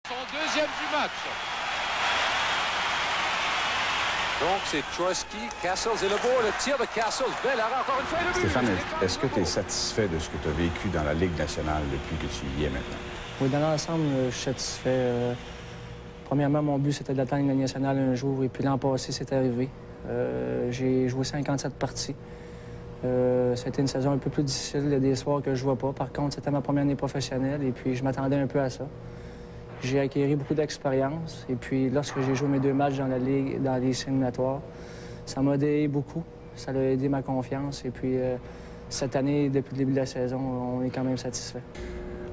Son deuxième du match. Donc, c'est Trusky, Castles et le beau, le tir de Castles. Belle arrêt, encore une fois, le but. Stéphane, est-ce que tu es satisfait de ce que tu as vécu dans la Ligue nationale depuis que tu y es maintenant? Oui, dans l'ensemble, je suis satisfait. Premièrement, mon but, c'était d'atteindre la Ligue nationale un jour, et puis l'an passé, c'est arrivé. J'ai joué 57 parties. C'était une saison un peu plus difficile, il y a des soirs que je ne vois pas. Par contre, c'était ma première année professionnelle, et puis je m'attendais un peu à ça. J'ai acquis beaucoup d'expérience, et puis lorsque j'ai joué mes 2 matchs dans la Ligue, dans les éliminatoires, ça m'a aidé beaucoup. Ça a aidé ma confiance, et puis cette année, depuis le début de la saison, on est quand même satisfait.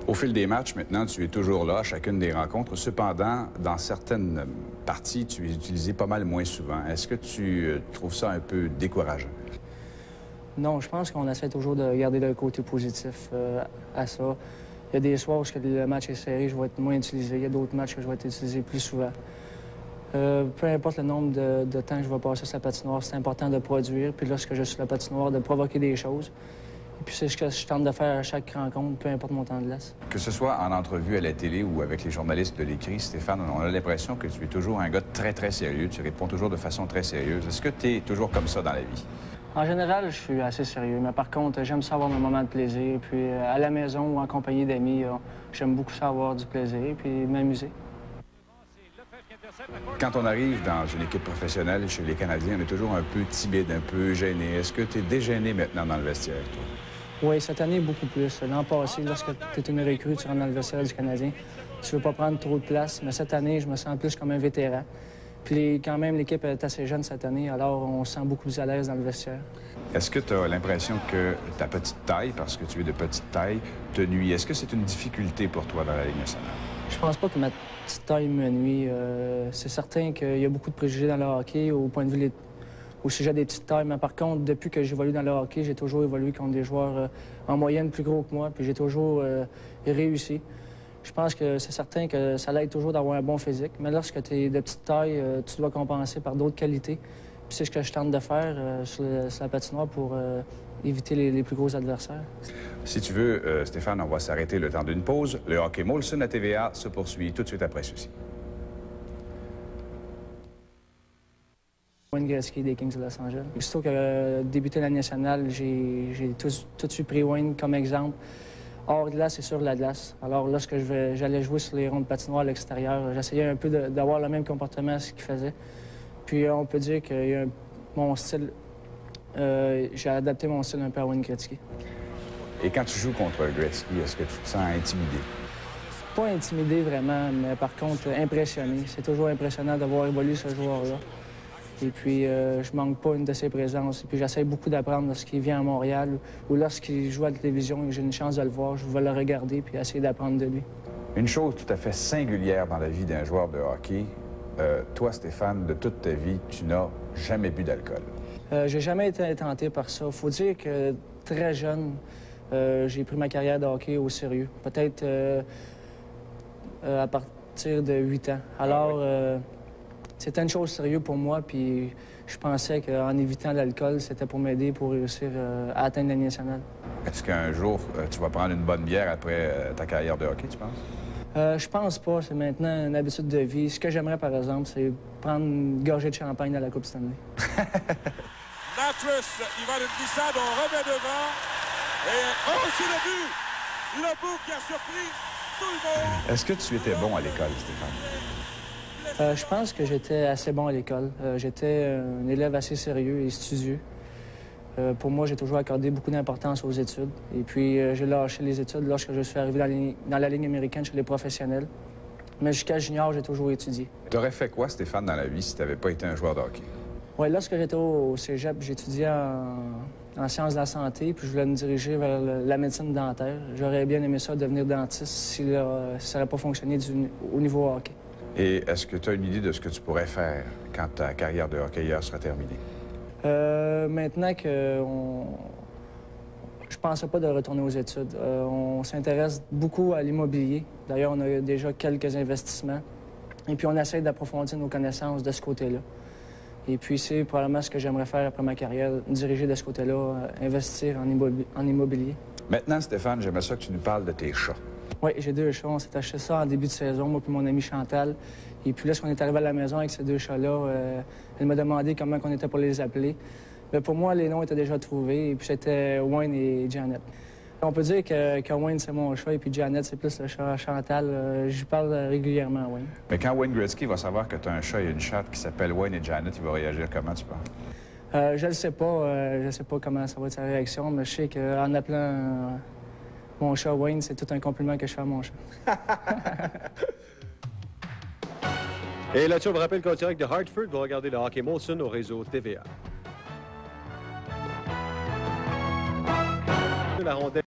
Au fil des matchs, maintenant, tu es toujours là à chacune des rencontres. Cependant, dans certaines parties, tu es utilisé pas mal moins souvent. Est-ce que tu trouves ça un peu décourageant? Non, je pense qu'on essaie toujours de garder le côté positif à ça. Il y a des soirs où le match est serré, je vais être moins utilisé. Il y a d'autres matchs que je vais être utilisé plus souvent. Peu importe le nombre de temps que je vais passer sur la patinoire, c'est important de produire. Puis lorsque je suis sur la patinoire, de provoquer des choses. Et puis c'est ce que je tente de faire à chaque rencontre, peu importe mon temps de glace. Que ce soit en entrevue à la télé ou avec les journalistes de l'écrit, Stéphane, on a l'impression que tu es toujours un gars très, très sérieux. Tu réponds toujours de façon très sérieuse. Est-ce que tu es toujours comme ça dans la vie? En général, je suis assez sérieux, mais par contre, j'aime ça avoir mes moments de plaisir. Puis à la maison ou en compagnie d'amis, j'aime beaucoup ça avoir du plaisir puis m'amuser. Quand on arrive dans une équipe professionnelle chez les Canadiens, on est toujours un peu timide, un peu gêné. Est-ce que tu es dégêné maintenant dans le vestiaire, toi? Oui, cette année, beaucoup plus. L'an passé, lorsque tu es une recrue, tu rentres dans le vestiaire du Canadien, tu veux pas prendre trop de place. Mais cette année, je me sens plus comme un vétéran. Puis quand même, l'équipe est assez jeune cette année, alors on se sent beaucoup plus à l'aise dans le vestiaire. Est-ce que tu as l'impression que ta petite taille, parce que tu es de petite taille, te nuit? Est-ce que c'est une difficulté pour toi dans la Ligue nationale? Je pense pas que ma petite taille me nuit. C'est certain qu'il y a beaucoup de préjugés dans le hockey au point de vue au sujet des petites tailles. Mais par contre, depuis que j'évolue dans le hockey, j'ai toujours évolué contre des joueurs en moyenne plus gros que moi, puis j'ai toujours réussi. Je pense que c'est certain que ça l'aide toujours d'avoir un bon physique, mais lorsque tu es de petite taille, tu dois compenser par d'autres qualités. Puis c'est ce que je tente de faire sur la patinoire pour éviter les plus gros adversaires. Si tu veux, Stéphane, on va s'arrêter le temps d'une pause. Le hockey Molson à TVA se poursuit tout de suite après ceci. Wayne Gretzky des Kings de Los Angeles. Aussitôt que débuté la nationale, j'ai tout de suite pris Wayne comme exemple. Hors glace et sur la glace. Alors, lorsque j'allais jouer sur les ronds de patinoire à l'extérieur, j'essayais un peu d'avoir le même comportement à ce qu'il faisait. Puis, on peut dire que mon style, j'ai adapté mon style un peu à Wayne Gretzky. Et quand tu joues contre Gretzky, est-ce que tu te sens intimidé? Pas intimidé vraiment, mais par contre, impressionné. C'est toujours impressionnant d'avoir évolué ce joueur-là. Et puis, je manque pas une de ses présences. Et puis, j'essaie beaucoup d'apprendre lorsqu'il vient à Montréal ou lorsqu'il joue à la télévision et que j'ai une chance de le voir. Je vais le regarder puis essayer d'apprendre de lui. Une chose tout à fait singulière dans la vie d'un joueur de hockey, toi, Stéphane, de toute ta vie, tu n'as jamais bu d'alcool. J'ai jamais été tenté par ça. Faut dire que très jeune, j'ai pris ma carrière de hockey au sérieux. Peut-être à partir de 8 ans. Alors... C'était une chose sérieuse pour moi, puis je pensais qu'en évitant l'alcool, c'était pour m'aider pour réussir à atteindre la Ligue nationale. Est-ce qu'un jour, tu vas prendre une bonne bière après ta carrière de hockey, tu penses? Je pense pas. C'est maintenant une habitude de vie. Ce que j'aimerais, par exemple, c'est prendre une gorgée de champagne à la Coupe Stanley. Natras, il va d'une glissade, on remet devant. Et oh, c'est le but! Le but qui a surpris tout le monde! Est-ce que tu étais bon à l'école, Stéphane? Je pense que j'étais assez bon à l'école. J'étais un élève assez sérieux et studieux. Pour moi, j'ai toujours accordé beaucoup d'importance aux études. Et puis, j'ai lâché les études lorsque je suis arrivé dans la ligne américaine chez les professionnels. Mais jusqu'à junior, j'ai toujours étudié. Tu aurais fait quoi, Stéphane, dans la vie si tu n'avais pas été un joueur de hockey? Oui, lorsque j'étais au cégep, j'étudiais en sciences de la santé, puis je voulais me diriger vers la médecine dentaire. J'aurais bien aimé ça, devenir dentiste, si ça n'avait pas fonctionné au niveau hockey. Et est-ce que tu as une idée de ce que tu pourrais faire quand ta carrière de hockeyeur sera terminée? Maintenant que je pensais pas de retourner aux études. On s'intéresse beaucoup à l'immobilier. D'ailleurs, on a déjà quelques investissements. Et puis, on essaie d'approfondir nos connaissances de ce côté-là. Et puis, c'est probablement ce que j'aimerais faire après ma carrière, me diriger de ce côté-là, investir en immobilier. Maintenant, Stéphane, j'aimerais ça que tu nous parles de tes chats. Oui, j'ai 2 chats. On s'est acheté ça en début de saison, moi et mon ami Chantal. Et puis là, quand on est arrivé à la maison avec ces 2 chats-là, elle m'a demandé comment on était pour les appeler. Mais pour moi, les noms étaient déjà trouvés. Et puis c'était Wayne et Janet. On peut dire que Wayne, c'est mon chat, et puis Janet, c'est plus le chat Chantal. J'y parle régulièrement, Wayne. Mais quand Wayne Gretzky va savoir que tu as un chat et une chatte qui s'appellent Wayne et Janet, il va réagir comment, tu penses? Je ne sais pas. Je sais pas comment ça va être sa réaction, mais je sais qu'en appelant mon chat Wayne, c'est tout un compliment que je fais à mon chat. Et là-dessus, on vous rappelle qu'en direct de Hartford, vous regardez le hockey Molson au réseau TVA. La rondelle